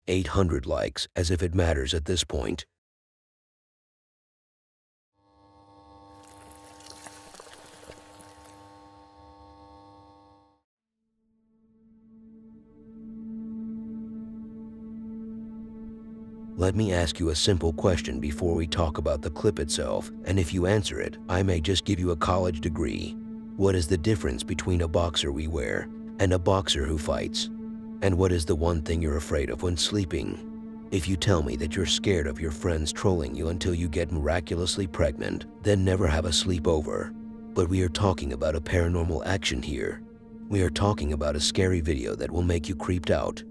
800 likes, as if it matters at this point. Let me ask you a simple question before we talk about the clip itself, and if you answer it, I may just give you a college degree. What is the difference between a boxer we wear and a boxer who fights? And what is the one thing you're afraid of when sleeping? If you tell me that you're scared of your friends trolling you until you get miraculously pregnant, then never have a sleepover. But we are talking about a paranormal action here. We are talking about a scary video that will make you creeped out.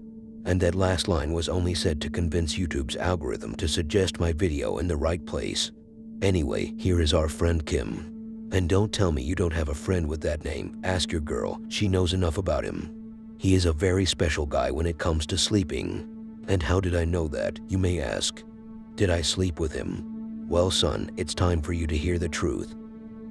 And that last line was only said to convince YouTube's algorithm to suggest my video in the right place. Anyway, here is our friend Kim. And don't tell me you don't have a friend with that name. Ask your girl, she knows enough about him. He is a very special guy when it comes to sleeping. And how did I know that, you may ask? Did I sleep with him? Well son, it's time for you to hear the truth.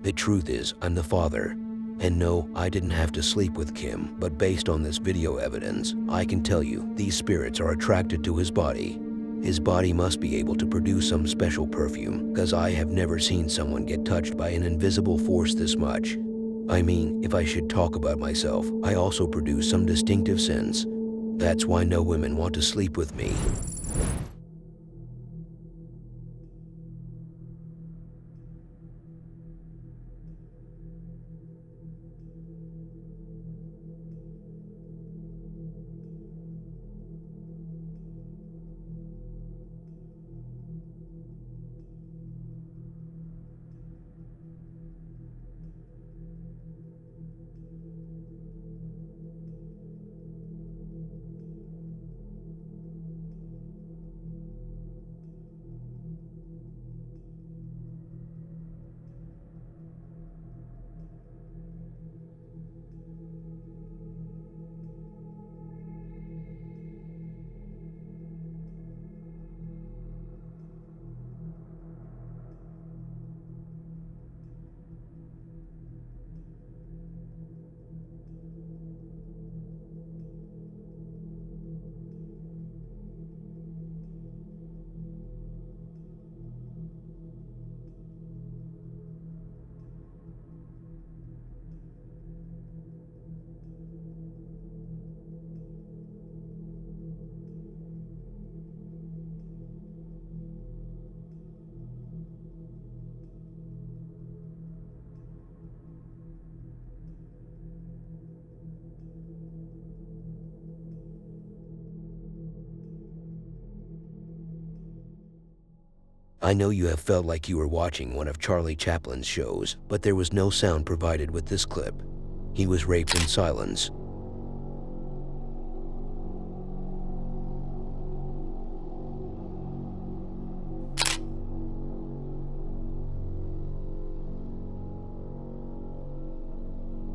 The truth is, I'm the father. And no, I didn't have to sleep with Kim, but based on this video evidence, I can tell you these spirits are attracted to his body. His body must be able to produce some special perfume, cause I have never seen someone get touched by an invisible force this much. I mean, if I should talk about myself, I also produce some distinctive scents. That's why no women want to sleep with me. I know you have felt like you were watching one of Charlie Chaplin's shows, but there was no sound provided with this clip. He was raped in silence.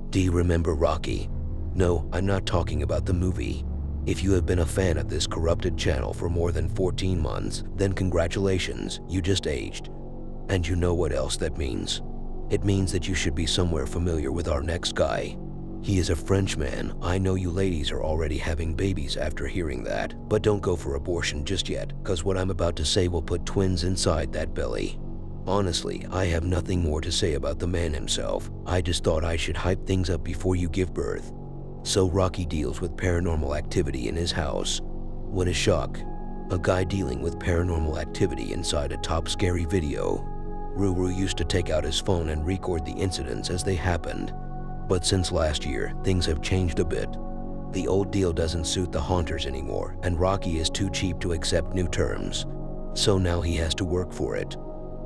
Do you remember Rocky? No, I'm not talking about the movie. If you have been a fan of this corrupted channel for more than 14 months, then congratulations, you just aged. And you know what else that means? It means that you should be somewhere familiar with our next guy. He is a Frenchman. I know you ladies are already having babies after hearing that, but don't go for abortion just yet, cause what I'm about to say will put twins inside that belly. Honestly, I have nothing more to say about the man himself. I just thought I should hype things up before you give birth. So Rocky deals with paranormal activity in his house. What a shock. A guy dealing with paranormal activity inside a top scary video. Ruru used to take out his phone and record the incidents as they happened. But since last year, things have changed a bit. The old deal doesn't suit the haunters anymore, and Rocky is too cheap to accept new terms. So now he has to work for it.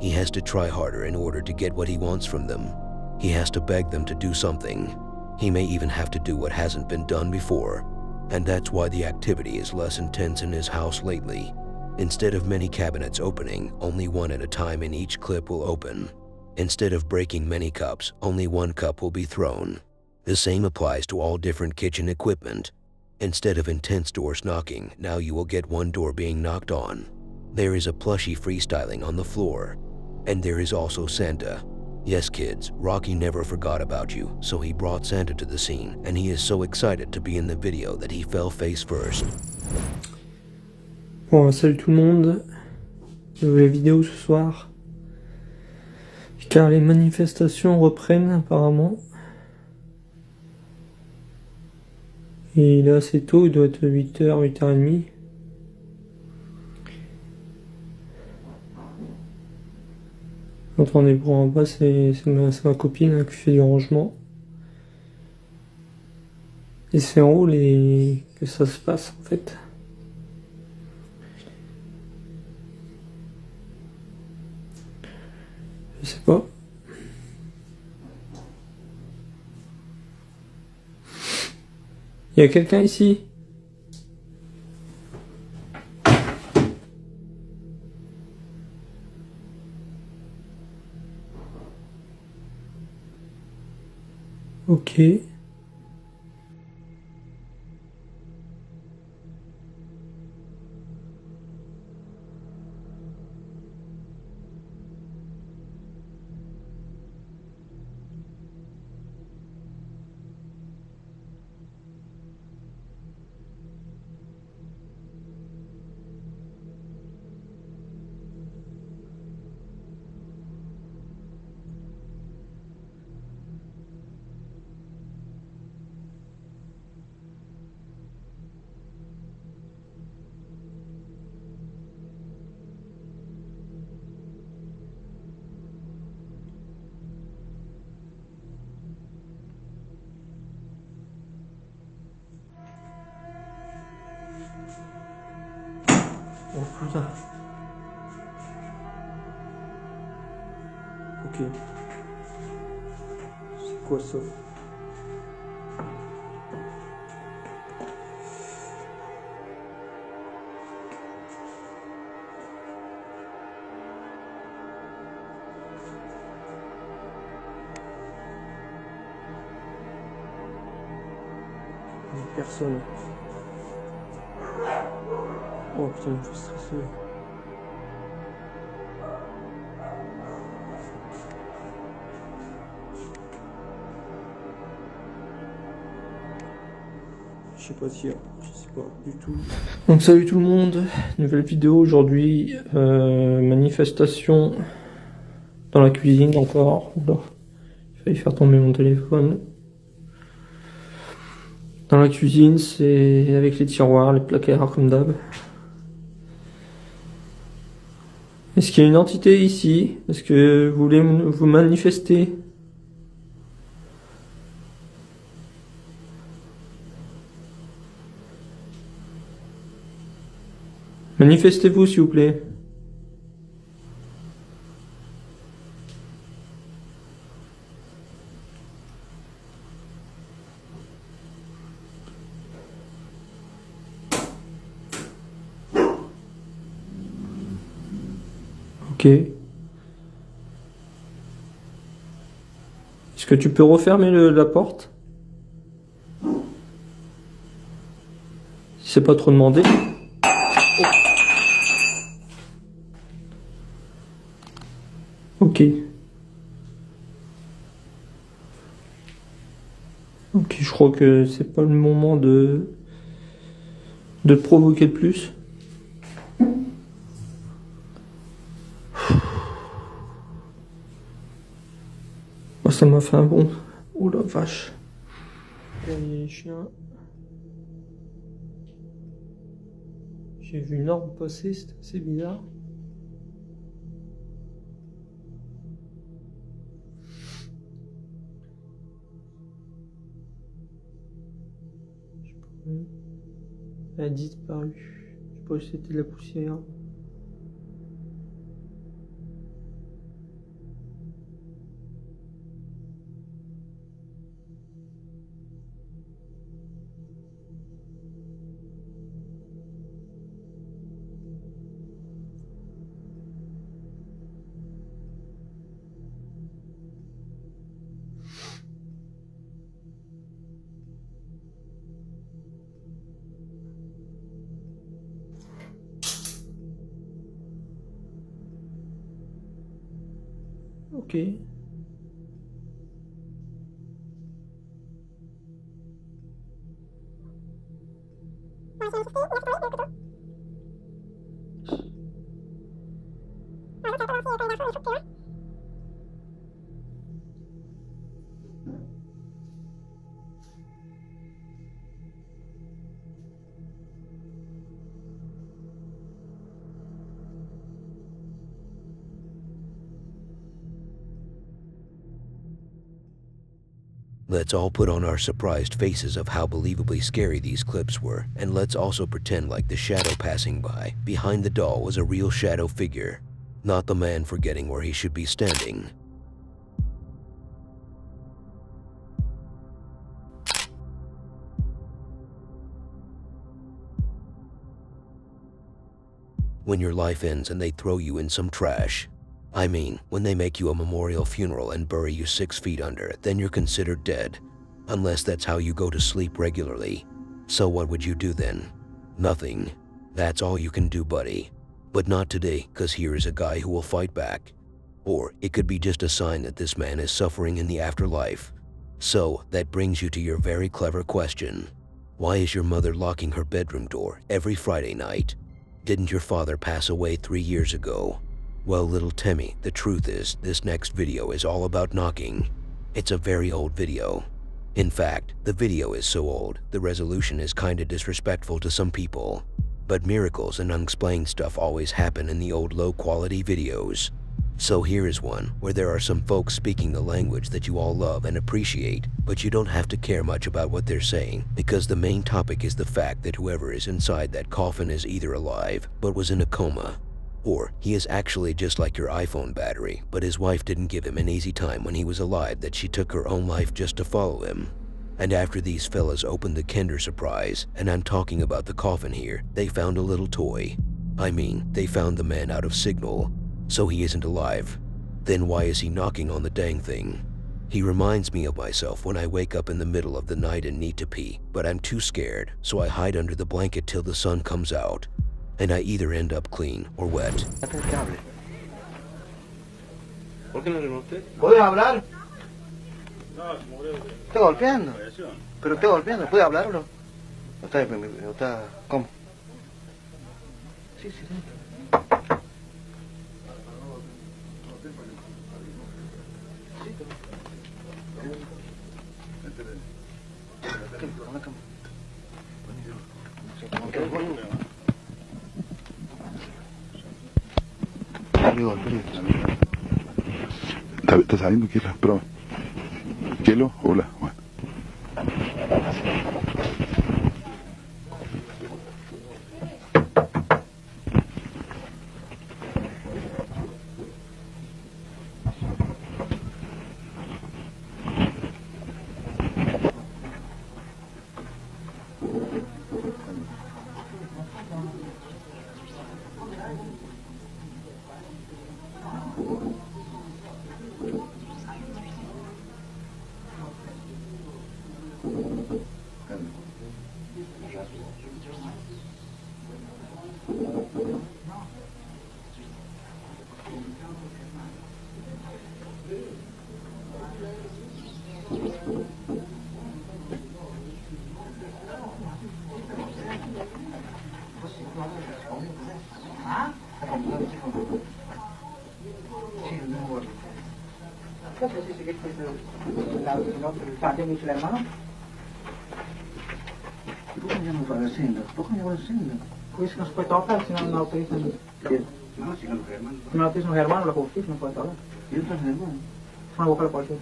He has to try harder in order to get what he wants from them. He has to beg them to do something. He may even have to do what hasn't been done before. And that's why the activity is less intense in his house lately. Instead of many cabinets opening, only one at a time in each clip will open. Instead of breaking many cups, only one cup will be thrown. The same applies to all different kitchen equipment. Instead of intense doors knocking, now you will get one door being knocked on. There is a plushie freestyling on the floor. And there is also Santa. Yes kids, Rocky never forgot about you, so he brought Santa to the scene, and he is so excited to be in the video that he fell face first. Bon, salut tout le monde. Nouvelle vidéo ce soir. Car les manifestations reprennent apparemment. Et il est assez tôt, il doit être 8h, 8h30. Entendez pour en bas, c'est ma copine hein, qui fait du rangement. Et c'est en haut que ça se passe en fait. Je sais pas. Il y a quelqu'un ici? Ok. Oh putain. Ok. C'est quoi ça? Personne. Oh putain, il me fait stresser. Je sais pas si, je sais pas du tout. Donc salut tout le monde, nouvelle vidéo aujourd'hui, manifestation dans la cuisine encore. Oula, j'ai failli faire tomber mon téléphone. Dans la cuisine, c'est avec les tiroirs, les placards comme d'hab. Est-ce qu'il y a une entité ici? Est-ce que vous voulez vous manifester? Manifestez-vous s'il vous plaît. Ok. Est-ce que tu peux refermer la porte? Si c'est pas trop demandé. Ok. Ok, je crois que c'est pas le moment de te provoquer de plus. Oh, ça m'a fait un bon. Oh la vache. Il y a les chiens. J'ai vu une orbe passer, c'était assez bizarre. Elle a disparu. Je sais pas si c'était de la poussière. Ok. Let's all put on our surprised faces of how believably scary these clips were, and let's also pretend like the shadow passing by behind the doll was a real shadow figure, not the man forgetting where he should be standing. When your life ends and they throw you in some trash. I mean, when they make you a memorial funeral and bury you 6 feet under, then you're considered dead. Unless that's how you go to sleep regularly. So what would you do then? Nothing. That's all you can do, buddy. But not today, cause here is a guy who will fight back. Or it could be just a sign that this man is suffering in the afterlife. So that brings you to your very clever question. Why is your mother locking her bedroom door every Friday night? Didn't your father pass away 3 years ago? Well, little Timmy, the truth is, this next video is all about knocking. It's a very old video. In fact, the video is so old, the resolution is kinda disrespectful to some people. But miracles and unexplained stuff always happen in the old low-quality videos. So here is one where there are some folks speaking the language that you all love and appreciate, but you don't have to care much about what they're saying, because the main topic is the fact that whoever is inside that coffin is either alive, but was in a coma, or he is actually just like your iPhone battery, but his wife didn't give him an easy time when he was alive that she took her own life just to follow him. And after these fellas opened the Kinder Surprise, and I'm talking about the coffin here, they found a little toy. I mean, they found the man out of signal, so he isn't alive. Then why is he knocking on the dang thing? He reminds me of myself when I wake up in the middle of the night and need to pee, but I'm too scared, so I hide under the blanket till the sun comes out. And I either end up clean or wet. ¿Por qué no le usted? ¿Puede hablar? No, moret. ¿Está golpeando? Radiación. ¿Pero está golpeando? ¿Puede hablar o no? ¿No está deprimido? ¿No está... ¿Cómo? Sí, sí, sí. Está saliendo Kielo, espérame. Kielo, hola. Bueno. ¿El hermano? ¿Por qué no va haciendo? ¿Por qué no va haciendo? Por isso que não se pode tocar, senão não autoriza. No, si no los hermanos. Se não autoriza os hermanos, la justicia não pode tocar. ¿Y otros hermanos? Uma boca pode ter.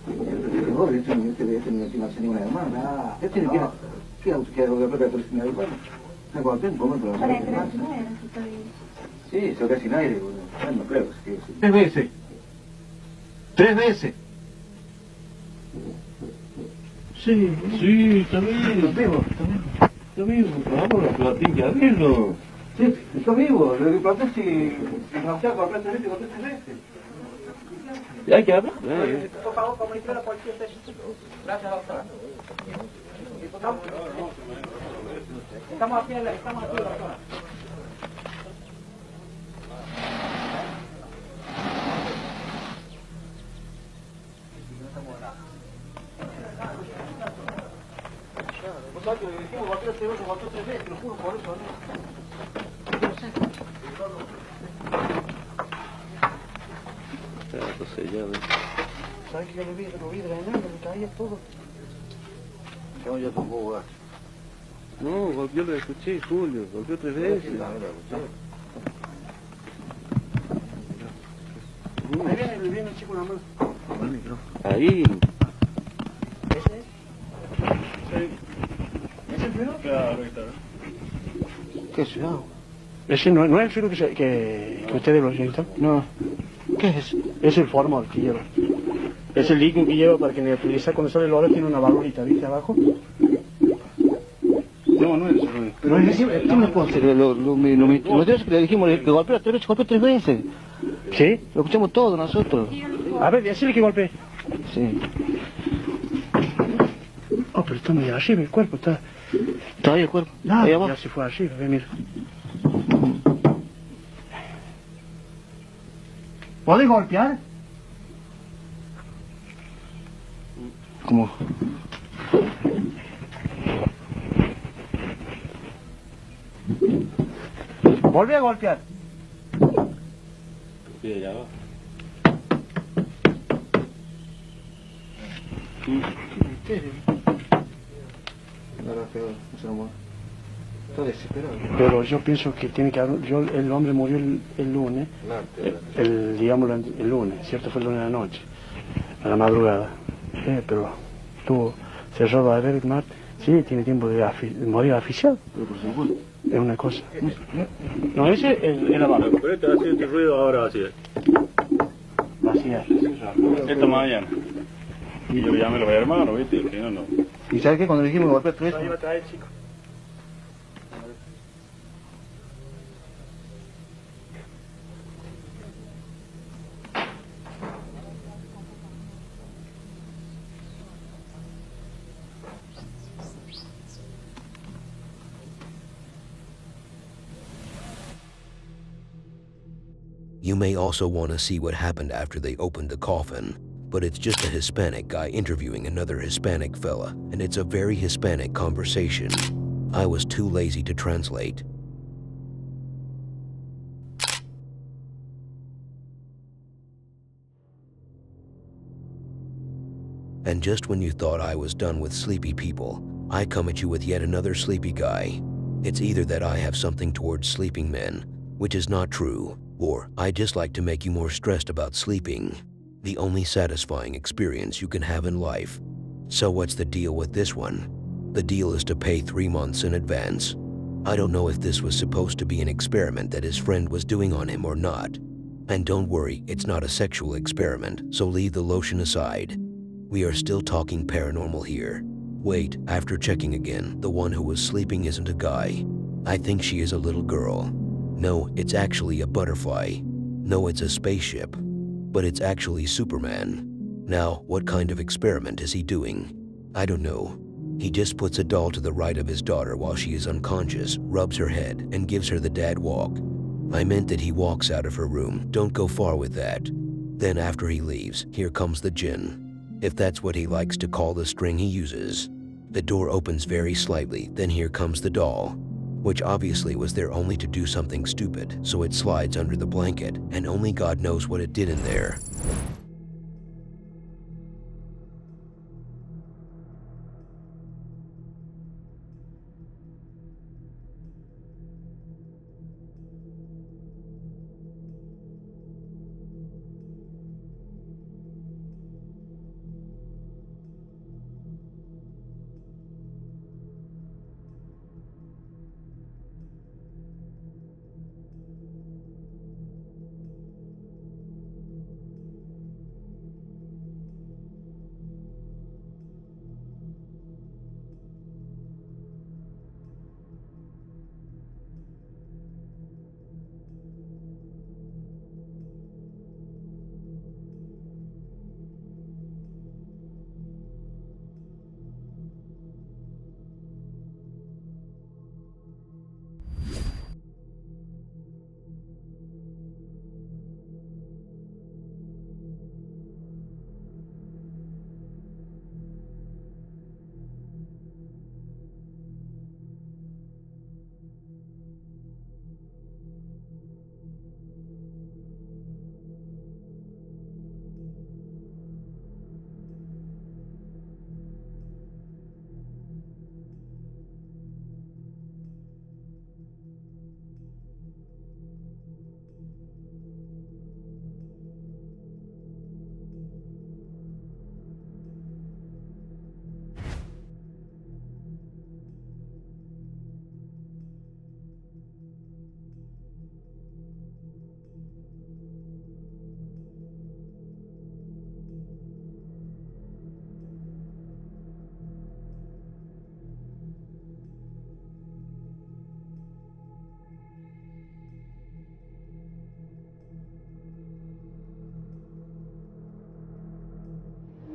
Yo tengo que no ninguna hermana. Yo tengo que ir a... ¿Qué auto quiero que aplicar por el hermano? Me acuerdo un poco, pero... Sí, se queda sin aire. No creo que... 3 veces. 3 veces. Sí, sí, está bien. Está vivo, está vivo. Está bien, vamos a la platilla, dilo. Sí, está vivo. Lo que pasa es si no se haga 3 veces, 3 veces. Hay que hablar. Por favor, comunique a policía. Gracias, doctora. Estamos aquí, doctora. Muchachos, le dijimos, batió 3 veces, lo juro por eso, ¿no? sé, ya ves. ¿Sabes que yo lo vi drenando, me caía todo? Yo ya tampoco gasto. No, yo lo escuché, Julio, golpeó 3 veces. Ahí viene el chico en la mano. Ahí. ¿Ese es? ¿Ese es el filo? Claro, ahí está. ¿Qué ciudad? Ese no es el filo que ustedes lo sientan. No. ¿Qué es? Es el formal que lleva. Es el líquido que lleva para que neutralizar cuando sale el oro, tiene una valvulita, ¿viste? Abajo. No es eso. Pero ¿qué me puedo hacer? Nosotros le dijimos que golpeó 3 veces. ¿Sí? Lo escuchamos todo nosotros. A ver, decirle que golpee. Sí. Oh, pero está muy arriba el cuerpo, está... ¿Todavía el cuerpo? Ah, Ahí abajo. ya se fue arriba, ve, mira. ¿Podés golpear? ¿Cómo? Volví a golpear. Sí, allá va. Está desesperado. Pero yo pienso que tiene que haber... el hombre murió el lunes. Digamos, el lunes, ¿cierto? Fue el lunes de la noche. A la madrugada. Pero estuvo cerrado a ver el martes. Sí, tiene tiempo de morir asfixiado. Pero por supuesto. Es una cosa. No, ese es el abajo. Pero este hace este ruido ahora así. Vacía. Esta mañana. Y yo llamé a los hermanos, ¿viste? Que no. ¿Y sabes qué? Cuando le dijimos golpear 3 Ahí va a traer, chico. You may also want to see what happened after they opened the coffin, but it's just a Hispanic guy interviewing another Hispanic fella, and it's a very Hispanic conversation. I was too lazy to translate. And just when you thought I was done with sleepy people, I come at you with yet another sleepy guy. It's either that I have something towards sleeping men, which is not true, or I just like to make you more stressed about sleeping. The only satisfying experience you can have in life. So what's the deal with this one? The deal is to pay 3 months in advance. I don't know if this was supposed to be an experiment that his friend was doing on him or not. And don't worry, it's not a sexual experiment, so leave the lotion aside. We are still talking paranormal here. Wait, after checking again, the one who was sleeping isn't a guy. I think she is a little girl. No, it's actually a butterfly. No, it's a spaceship. But it's actually Superman. Now, what kind of experiment is he doing? I don't know. He just puts a doll to the right of his daughter while she is unconscious, rubs her head, and gives her the dad walk. I meant that he walks out of her room. Don't go far with that. Then after he leaves, here comes the djinn. If that's what he likes to call the string he uses. The door opens very slightly, then here comes the doll, which obviously was there only to do something stupid, so it slides under the blanket, and only God knows what it did in there.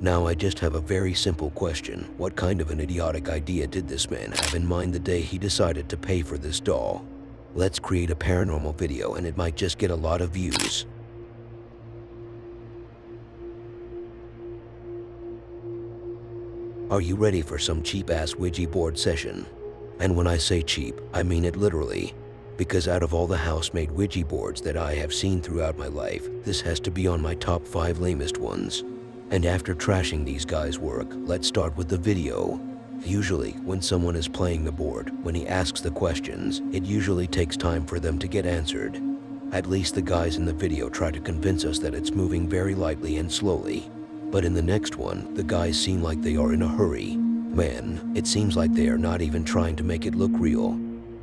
Now I just have a very simple question. What kind of an idiotic idea did this man have in mind the day he decided to pay for this doll? Let's create a paranormal video and it might just get a lot of views. Are you ready for some cheap-ass Ouija board session? And when I say cheap, I mean it literally. Because out of all the house-made Ouija boards that I have seen throughout my life, this has to be on my top 5 lamest ones. And after trashing these guys' work, let's start with the video. Usually, when someone is playing the board, when he asks the questions, it usually takes time for them to get answered. At least the guys in the video try to convince us that it's moving very lightly and slowly. But in the next one, the guys seem like they are in a hurry. Man, it seems like they are not even trying to make it look real.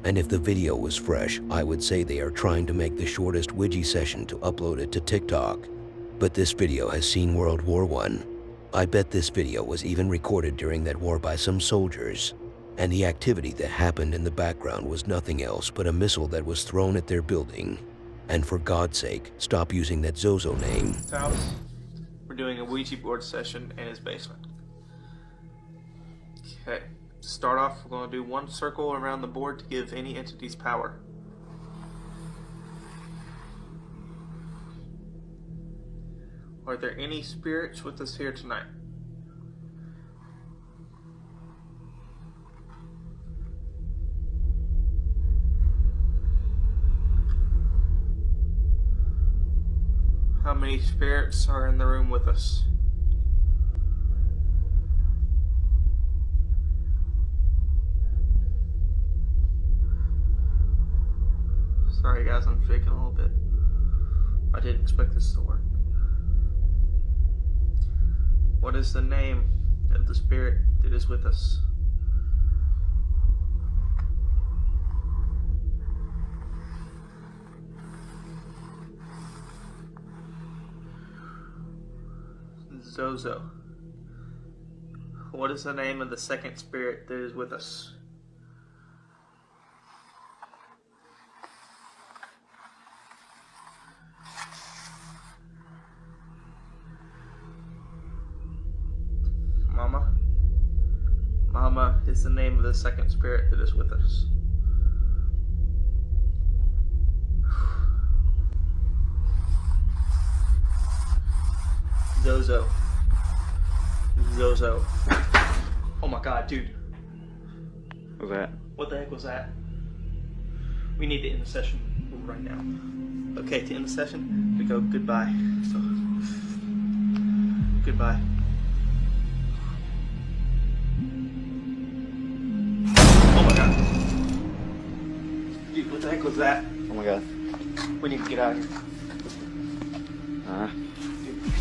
And if the video was fresh, I would say they are trying to make the shortest Ouija session to upload it to TikTok. But this video has seen World War I. I bet this video was even recorded during that war by some soldiers. And the activity that happened in the background was nothing else but a missile that was thrown at their building. And for God's sake, stop using that Zozo name. House. We're doing a Ouija board session in his basement. Okay, to start off, we're going to do one circle around the board to give any entities power. Are there any spirits with us here tonight? How many spirits are in the room with us? Sorry guys, I'm shaking a little bit. I didn't expect this to work. What is the name of the spirit that is with us? Zozo. What is the name of the second spirit that is with us? Mama? Mama is the name of the second spirit that is with us. Zozo. Zozo. Oh my god, dude. What's that? What the heck was that? We need to end the session right now. Okay, to end the session, we go goodbye. So, goodbye. Oh my god. Dude, what the heck was that? Oh my god. We need to get out of here.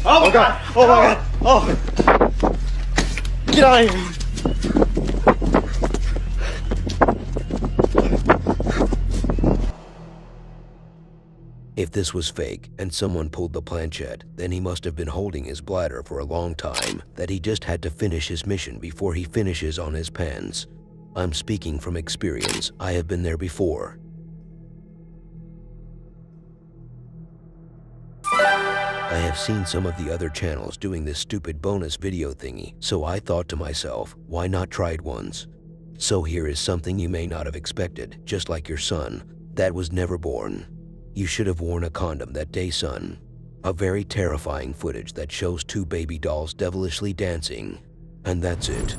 Oh my god! Oh my god! Oh! Get out of here! If this was fake and someone pulled the planchette, then he must have been holding his bladder for a long time, that he just had to finish his mission before he finishes on his pants. I'm speaking from experience. I have been there before. I have seen some of the other channels doing this stupid bonus video thingy, so I thought to myself, why not try it once? So here is something you may not have expected, just like your son, that was never born. You should have worn a condom that day, son. A very terrifying footage that shows 2 baby dolls devilishly dancing. And that's it.